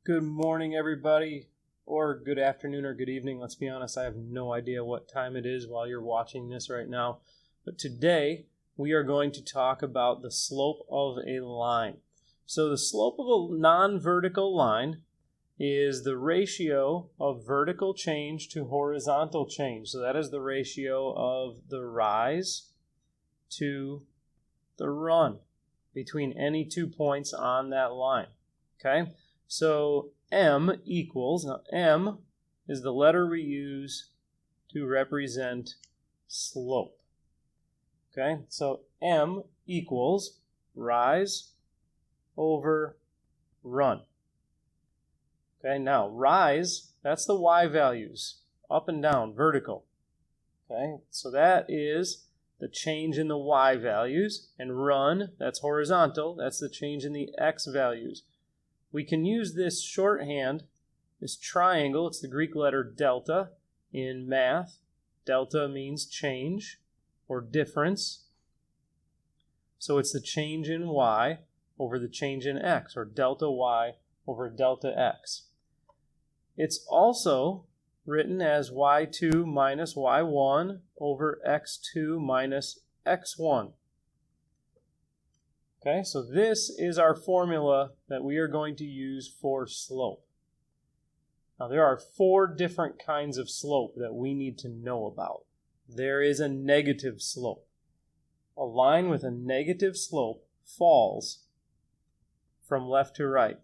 Good morning, everybody, or good afternoon or good evening. Let's be honest, I have no idea what time it is while you're watching this right now. But today, we are going to talk about the slope of a line. So the slope of a non-vertical line is the ratio of vertical change to horizontal change. So that is the ratio of the rise to the run between any 2 points on that line. Okay? So M equals, now M is the letter we use to represent slope. Okay, so M equals rise over run. Okay, now rise, that's the Y values, up and down, vertical. Okay, so that is the change in the Y values, and run, that's horizontal, that's the change in the X values. We can use this shorthand, this triangle, it's the Greek letter delta in math. Delta means change or difference. So it's the change in y over the change in x, or delta y over delta x. It's also written as y2 minus y1 over x2 minus x1. Okay, so this is our formula that we are going to use for slope. Now, there are 4 different kinds of slope that we need to know about. There is a negative slope. A line with a negative slope falls from left to right.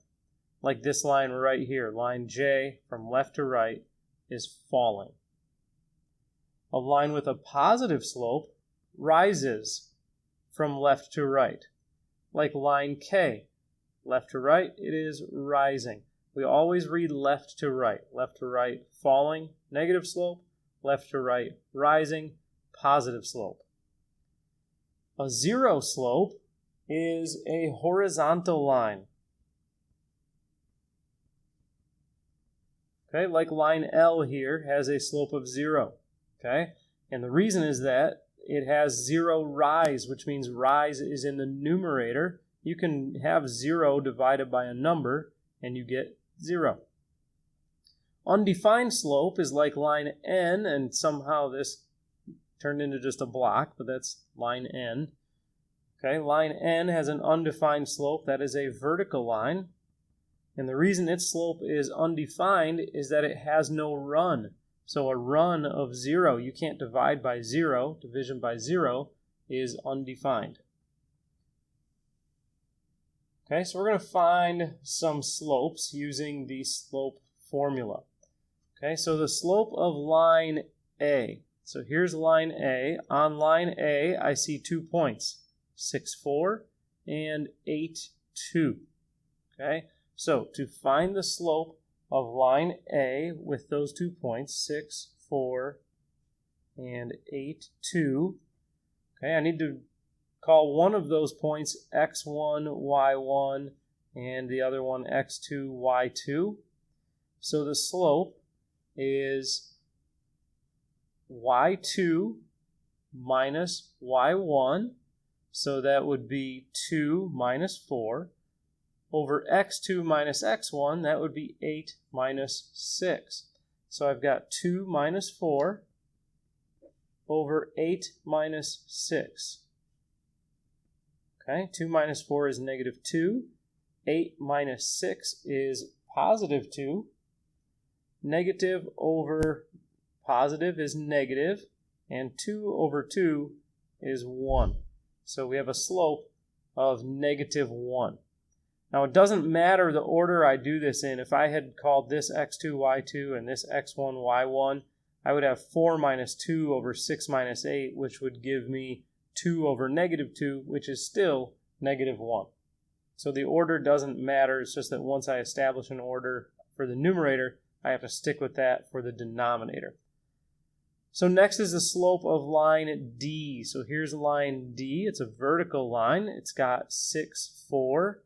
Like this line right here, line J from left to right is falling. A line with a positive slope rises from left to right. Like line K, left to right, it is rising. We always read left to right falling, negative slope, left to right rising, positive slope. A zero slope is a horizontal line. Okay, like line L here has a slope of 0. Okay, and the reason is that it has 0 rise, which means rise is in the numerator. You can have 0 divided by a number, and you get 0. Undefined slope is like line N, and somehow this turned into just a block, but that's line N. Okay, line N has an undefined slope. That is a vertical line. And the reason its slope is undefined is that it has no run. So a run of 0, you can't divide by 0. Division by 0 is undefined. Okay, so we're going to find some slopes using the slope formula. Okay, so the slope of line A. So here's line A. On line A, I see 2 points, 6, 4 and 8, 2. Okay, so to find the slope of line A with those 2 points, 6, 4, and 8, 2. Okay, I need to call one of those points x1, y1, and the other one x2, y2. So the slope is y2 minus y1. So that would be 2 minus 4. Over x2 minus x1, that would be 8 minus 6. So I've got 2 minus 4 over 8 minus 6. Okay, 2 minus 4 is negative 2. 8 minus 6 is positive 2. Negative over positive is negative. And 2 over 2 is 1. So we have a slope of negative 1. Now, it doesn't matter the order I do this in. If I had called this x2, y2, and this x1, y1, I would have 4 minus 2 over 6 minus 8, which would give me 2 over negative 2, which is still negative 1. So the order doesn't matter. It's just that once I establish an order for the numerator, I have to stick with that for the denominator. So next is the slope of line D. So here's line D. It's a vertical line. It's got 6, 4,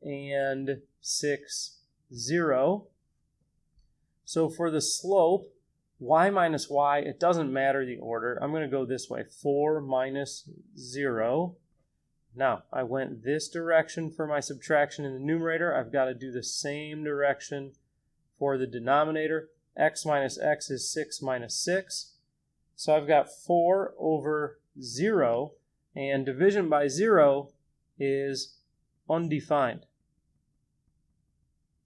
and 6, 0. So for the slope, y minus y, it doesn't matter the order. I'm going to go this way. 4 minus 0 Now, I went this direction for my subtraction in the numerator. I've got to do the same direction for the denominator. X minus x is 6 minus 6. So I've got 4 over 0, and division by 0 is undefined.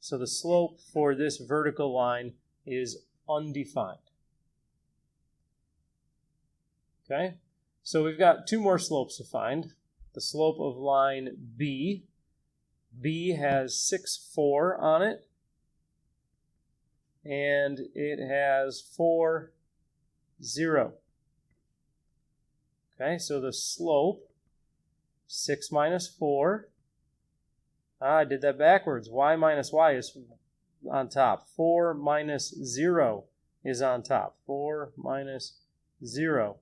So the slope for this vertical line is undefined. Okay, so we've got two more slopes to find. The slope of line B. B has 6, 4 on it, and it has 4, 0. Okay, so the slope, 6 minus 4. I did that backwards. Y minus y is on top. 4 minus 0 is on top. 4 minus 0.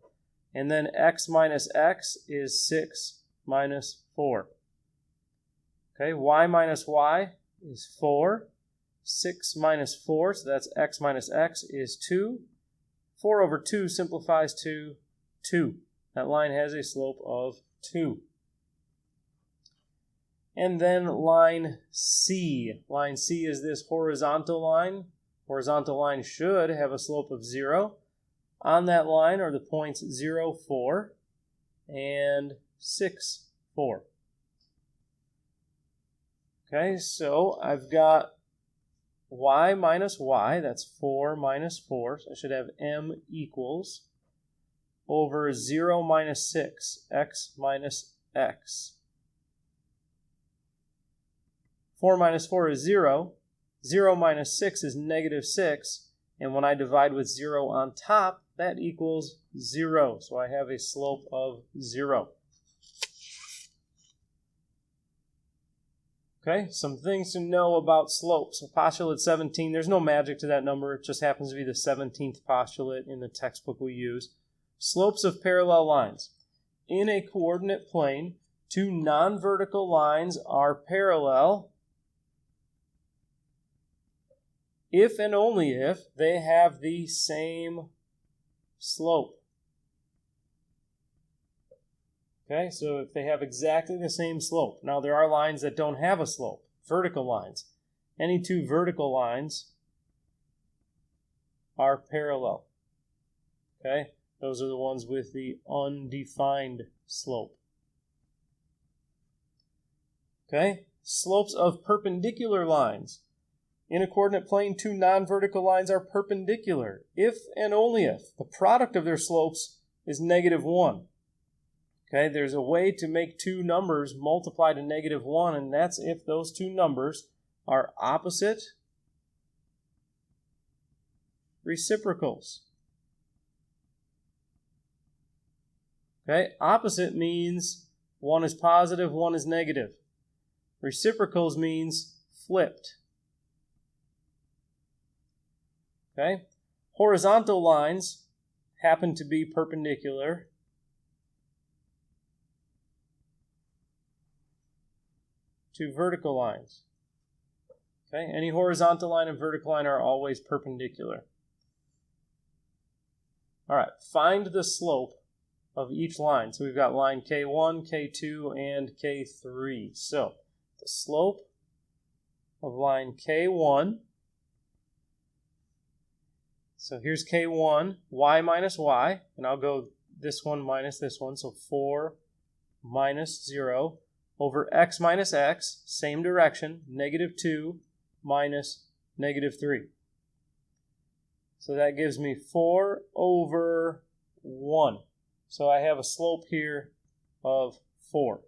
And then x minus x is 6 minus 4. Okay, y minus y is 4. 6 minus 4, so that's x minus x, is 2. 4 over 2 simplifies to 2. That line has a slope of 2. And then line C. Line C is this horizontal line. Horizontal line should have a slope of 0. On that line are the points 0, 4, and 6, 4. Okay, so I've got y minus y, that's 4 minus 4, so I should have m equals over 0 minus 6, x minus x. 4 minus 4 is 0. 0 minus 6 is negative 6. And when I divide with 0 on top, that equals 0. So I have a slope of 0. Okay, some things to know about slopes. So postulate 17, there's no magic to that number. It just happens to be the 17th postulate in the textbook we use. Slopes of parallel lines. In a coordinate plane, two non-vertical lines are parallel if and only if they have the same slope. Okay, so if they have exactly the same slope. Now there are lines that don't have a slope, vertical lines. Any two vertical lines are parallel. Okay, those are the ones with the undefined slope. Okay, slopes of perpendicular lines. In a coordinate plane, two non-vertical lines are perpendicular if and only if the product of their slopes is negative 1. Okay, there's a way to make two numbers multiply to negative 1, and that's if those two numbers are opposite reciprocals. Okay, opposite means one is positive, one is negative. Reciprocals means flipped. Okay, horizontal lines happen to be perpendicular to vertical lines. Okay, any horizontal line and vertical line are always perpendicular. All right, find the slope of each line. So we've got line K1, K2, and K3. So the slope of line K1, so here's K1, y minus y, and I'll go this one minus this one, so 4 minus 0, over x minus x, same direction, negative 2 minus negative 3. So that gives me 4 over 1. So I have a slope here of 4.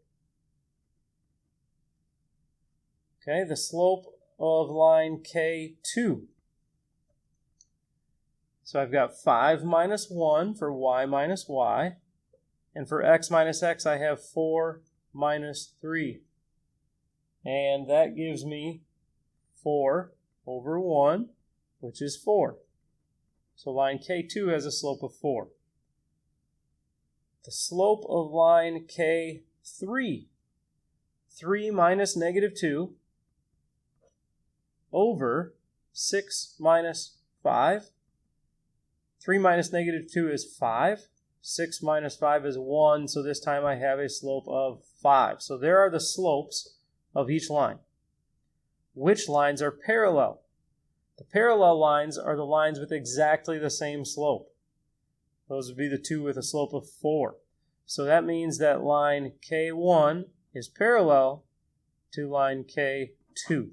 Okay, the slope of line K2. So I've got 5 minus 1 for y minus y. And for x minus x, I have 4 minus 3. And that gives me 4 over 1, which is 4. So line K2 has a slope of 4. The slope of line K3, 3 minus negative 2 over 6 minus 5. 3 minus negative 2 is 5. 6 minus 5 is 1, so this time I have a slope of 5. So there are the slopes of each line. Which lines are parallel? The parallel lines are the lines with exactly the same slope. Those would be the two with a slope of 4. So that means that line K1 is parallel to line K2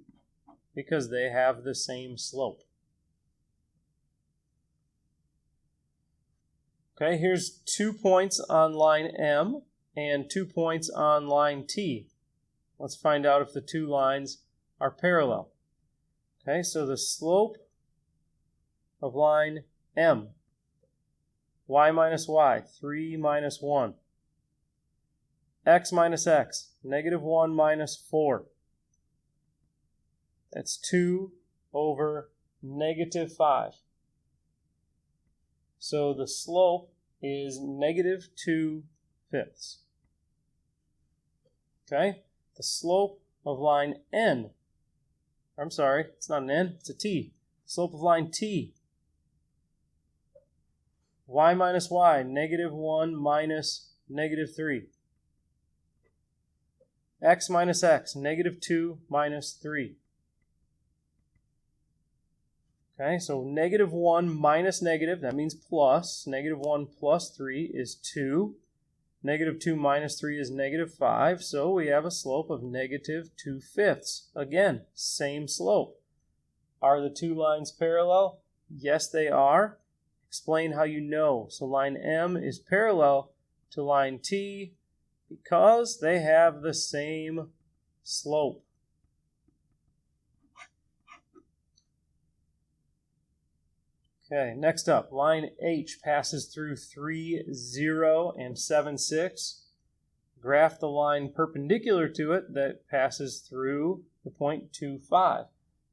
because they have the same slope. Okay, here's 2 points on line M and 2 points on line T. Let's find out if the two lines are parallel. Okay, so the slope of line M, y minus y, 3 minus 1. X minus x, negative 1 minus 4. That's 2 over negative 5. So the slope is negative 2/5. Okay? The slope of line N, I'm sorry, it's not an N, it's a T. The slope of line T, y minus y, negative 1 minus negative 3. X minus x, negative 2 minus 3. Okay, so negative 1 minus negative, that means plus. Negative 1 plus 3 is 2. Negative 2 minus 3 is negative 5. So we have a slope of negative 2/5. Again, same slope. Are the two lines parallel? Yes, they are. Explain how you know. So line M is parallel to line T because they have the same slope. Okay, next up, line H passes through 3, 0, and 7, 6. Graph the line perpendicular to it that passes through the point 2, 5.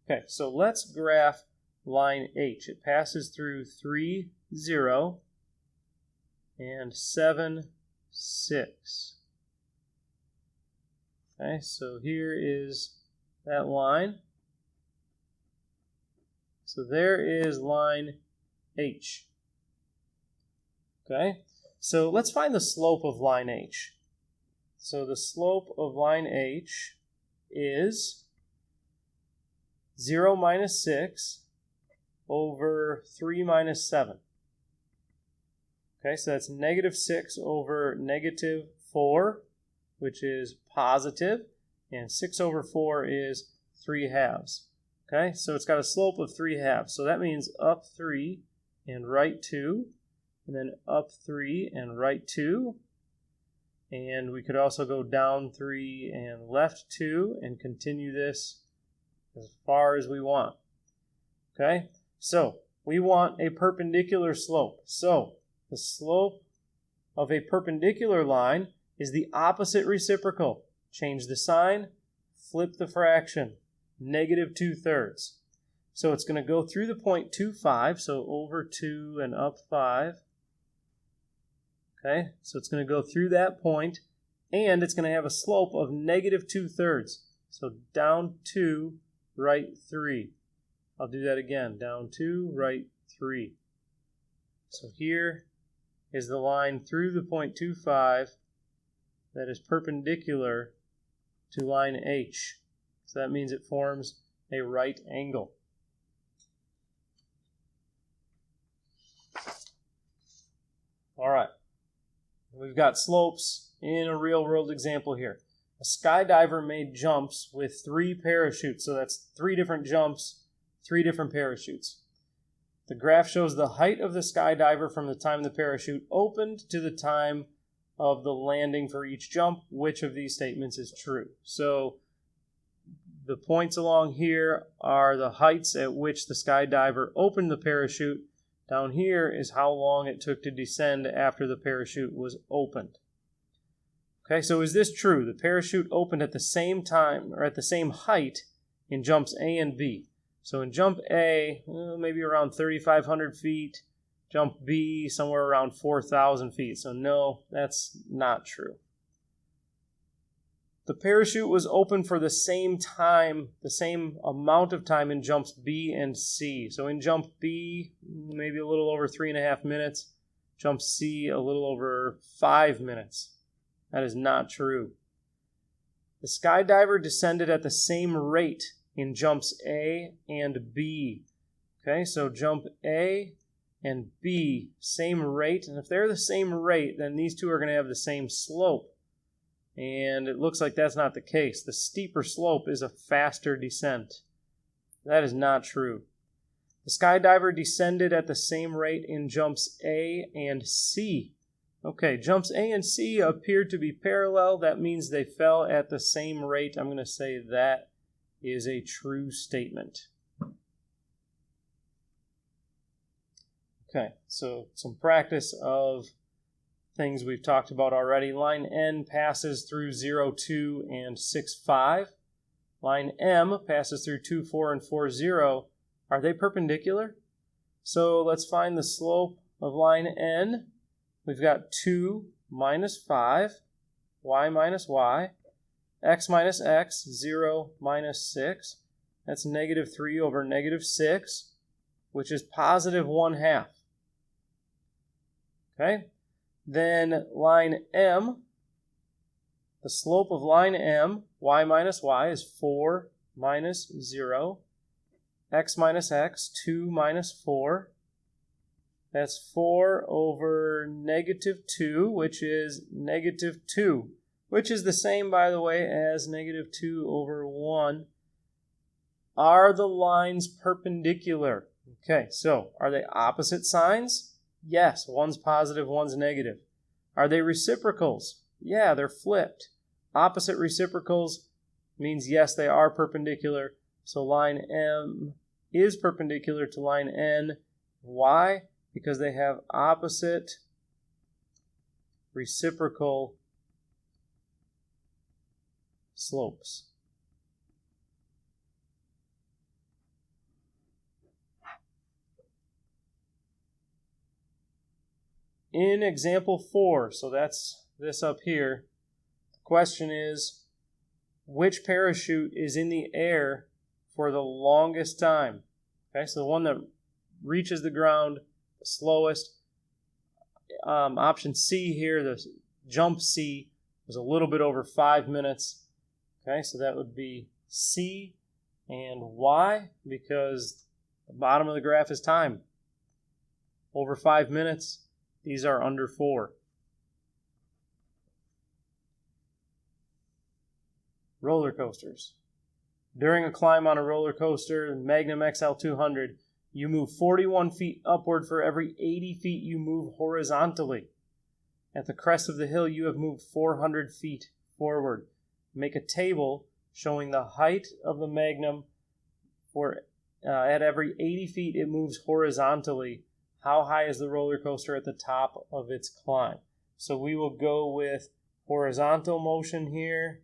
Okay, so let's graph line H. It passes through 3, 0, and 7, 6. Okay, so here is that line. So there is line H. Okay, so let's find the slope of line H. So the slope of line H is 0 minus 6 over 3 minus 7. Okay, so that's negative 6 over negative 4, which is positive, and 6 over 4 is 3/2. Okay, so it's got a slope of 3/2. So that means up 3 and right 2, and then up 3 and right 2. And we could also go down 3 and left 2 and continue this as far as we want. Okay, so we want a perpendicular slope. So the slope of a perpendicular line is the opposite reciprocal. Change the sign, flip the fraction. Negative 2/3. So it's going to go through the point 2, 5, so over 2 and up 5. Okay, so it's going to go through that point, and it's going to have a slope of negative 2/3. So down 2, right 3. I'll do that again. Down 2, right 3. So here is the line through the point 2, 5 that is perpendicular to line H. So that means it forms a right angle. All right. We've got slopes in a real-world example here. A skydiver made jumps with 3 parachutes. So that's 3 different jumps, 3 different parachutes. The graph shows the height of the skydiver from the time the parachute opened to the time of the landing for each jump. Which of these statements is true? So the points along here are the heights at which the skydiver opened the parachute. Down here is how long it took to descend after the parachute was opened. Okay, so is this true? The parachute opened at the same time or at the same height in jumps A and B. So in jump A, maybe around 3,500 feet. Jump B, somewhere around 4,000 feet. So no, that's not true. The parachute was open for the same time, the same amount of time in jumps B and C. So in jump B, maybe a little over 3.5 minutes. Jump C, a little over 5 minutes. That is not true. The skydiver descended at the same rate in jumps A and B. Okay, so jump A and B, same rate. And if they're the same rate, then these two are going to have the same slope. And it looks like that's not the case. The steeper slope is a faster descent. That is not true. The skydiver descended at the same rate in jumps A and C. Okay, jumps A and C appeared to be parallel. That means they fell at the same rate. I'm going to say that is a true statement. Okay, so some practice of things we've talked about already. Line N passes through 0, 2, and 6, 5. Line M passes through 2, 4, and 4, 0. Are they perpendicular? So let's find the slope of line N. We've got 2 minus 5, y minus y, x minus x, 0 minus 6. That's negative 3 over negative 6, which is positive 1/2. Okay? Then line M, the slope of line M, y minus y, is 4 minus 0, x minus x, 2 minus 4. That's 4 over negative 2, which is negative 2, which is the same, by the way, as negative 2 over 1. Are the lines perpendicular? Okay, so are they opposite signs? Yes, one's positive, one's negative. Are they reciprocals? Yeah, they're flipped. Opposite reciprocals means yes, they are perpendicular. So line M is perpendicular to line N. Why? Because they have opposite reciprocal slopes. In example 4, so that's this up here, the question is, which parachute is in the air for the longest time? Okay, so the one that reaches the ground the slowest. Option C here, the jump C, was a little bit over 5 minutes. Okay, so that would be C. And why? Because the bottom of the graph is time. Over 5 minutes. These are under 4. Roller coasters. During a climb on a roller coaster, Magnum XL 200, you move 41 feet upward for every 80 feet you move horizontally. At the crest of the hill, you have moved 400 feet forward. Make a table showing the height of the Magnum for at every 80 feet it moves horizontally. How high is the roller coaster at the top of its climb? So we will go with horizontal motion here,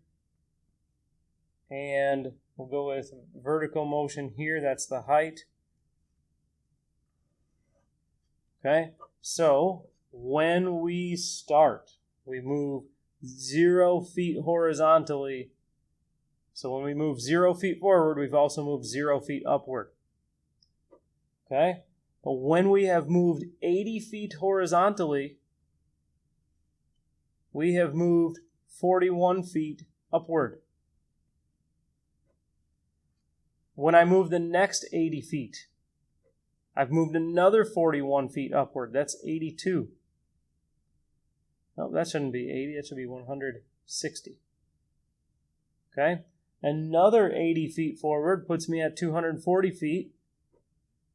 and we'll go with vertical motion here. That's the height. Okay, so when we start, we move 0 feet horizontally. So when we move 0 feet forward, we've also moved 0 feet upward. Okay? But when we have moved 80 feet horizontally, we have moved 41 feet upward. When I move the next 80 feet, I've moved another 41 feet upward. That's 82. No, that shouldn't be 80. That should be 160. Okay? Another 80 feet forward puts me at 240 feet.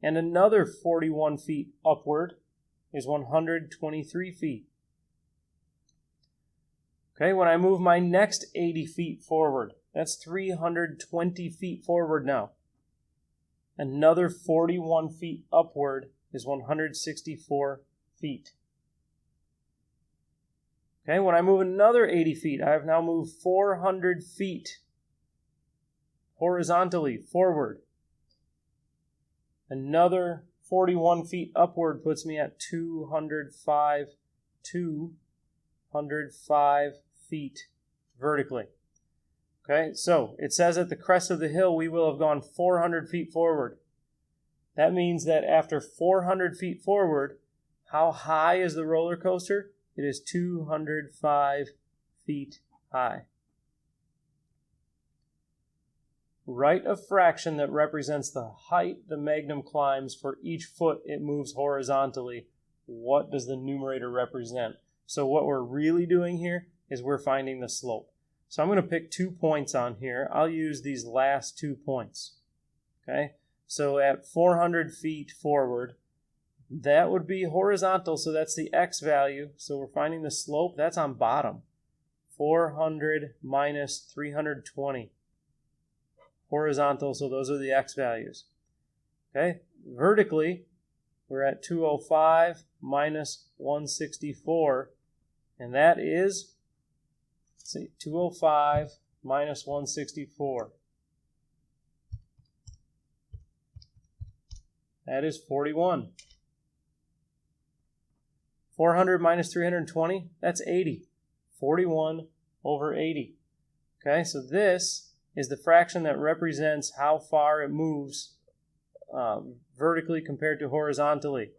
And another 41 feet upward is 123 feet. Okay, when I move my next 80 feet forward, that's 320 feet forward now. Another 41 feet upward is 164 feet. Okay, when I move another 80 feet, I have now moved 400 feet horizontally forward. Another 41 feet upward puts me at 205 feet vertically. Okay, so it says at the crest of the hill we will have gone 400 feet forward. That means that after 400 feet forward, how high is the roller coaster? It is 205 feet high. write a fraction that represents the height the Magnum climbs for each foot it moves horizontally. What does the numerator represent? So what we're really doing here is we're finding the slope. So I'm going to pick 2 points on here. I'll use these last 2 points. Okay, so at 400 feet forward, that would be horizontal, so that's the x value. So we're finding the slope, that's on bottom. 400 minus 320. Horizontal, so those are the x values. Okay, vertically, we're at 205 minus 164, and that is, let's see, 205 minus 164. That is 41. 400 minus 320, that's 80. 41 over 80. Okay, so this is the fraction that represents how far it moves vertically compared to horizontally.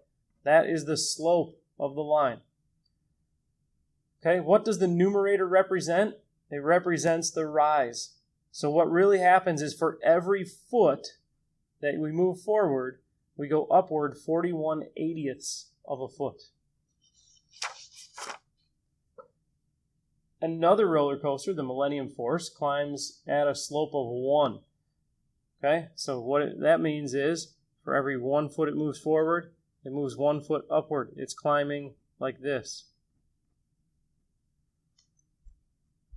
That is the slope of the line. Okay, what does the numerator represent? It represents the rise. So what really happens is for every foot that we move forward, we go upward 41/80ths of a foot. Another roller coaster, the Millennium Force, climbs at a slope of 1. Okay, so what that means is for every 1 foot it moves forward, it moves 1 foot upward. It's climbing like this.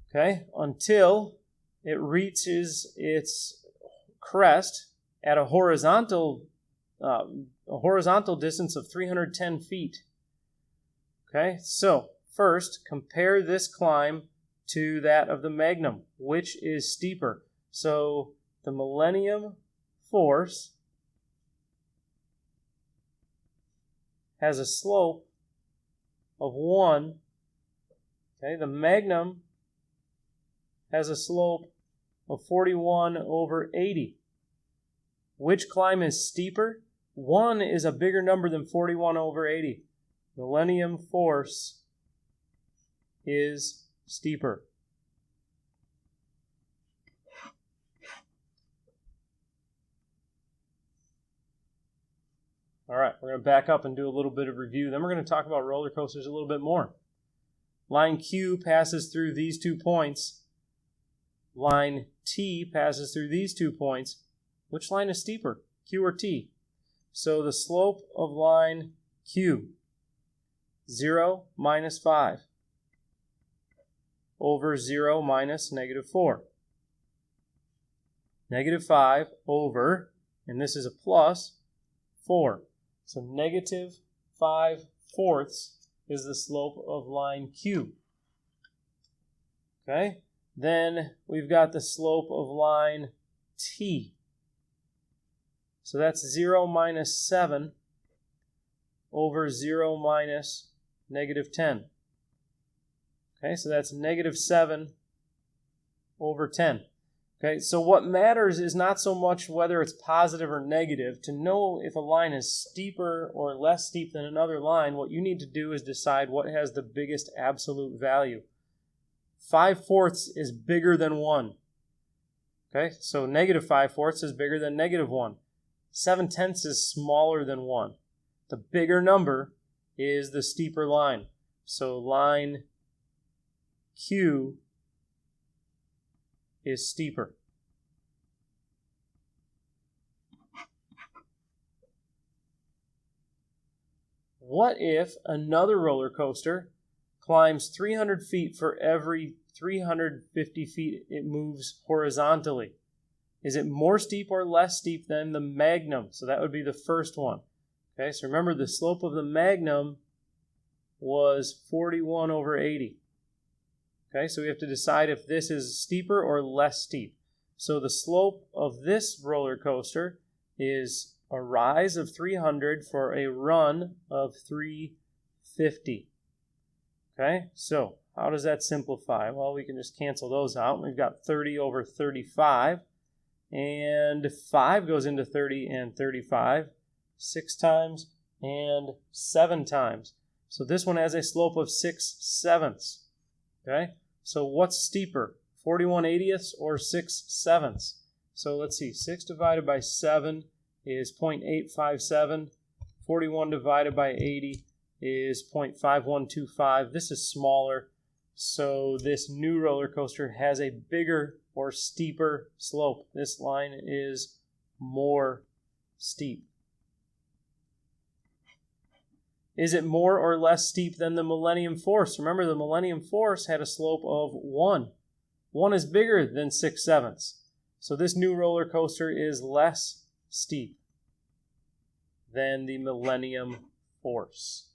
Okay, until it reaches its crest at a horizontal distance of 310 feet. Okay, so first, compare this climb to that of the Magnum. Which is steeper? So the Millennium Force has a slope of 1. Okay, the Magnum has a slope of 41 over 80. Which climb is steeper? 1 is a bigger number than 41 over 80. Millennium Force is steeper. All right, we're going to back up and do a little bit of review. Then we're going to talk about roller coasters a little bit more. Line Q passes through these 2 points. Line T passes through these 2 points. Which line is steeper, Q or T? So the slope of line Q, 0 minus 5 over 0 minus -4. -5 over, and this is a plus, 4. So -5/4 is the slope of line Q. Okay? Then we've got the slope of line T. So that's 0 minus 7 over 0 minus -10. Okay, so that's -7 over 10. Okay, so what matters is not so much whether it's positive or negative. To know if a line is steeper or less steep than another line, what you need to do is decide what has the biggest absolute value. 5/4 is bigger than 1. Okay, so -5/4 is bigger than -1. 7/10 is smaller than 1. The bigger number is the steeper line. So line Q is steeper. What if another roller coaster climbs 300 feet for every 350 feet it moves horizontally? Is it more steep or less steep than the Magnum? So that would be the first one. Okay, so remember the slope of the Magnum was 41 over 80. Okay, so we have to decide if this is steeper or less steep. So the slope of this roller coaster is a rise of 300 for a run of 350. Okay, so how does that simplify? Well, we can just cancel those out. We've got 30 over 35. And 5 goes into 30 and 35 6 times and 7 times. So this one has a slope of 6/7. Okay, so what's steeper, 41/80ths or 6/7? So let's see, 6 divided by 7 is 0.857. 41 divided by 80 is 0.5125. This is smaller, so this new roller coaster has a bigger or steeper slope. This line is more steep. Is it more or less steep than the Millennium Force? Remember, the Millennium Force had a slope of 1. 1 is bigger than 6/7. So this new roller coaster is less steep than the Millennium Force.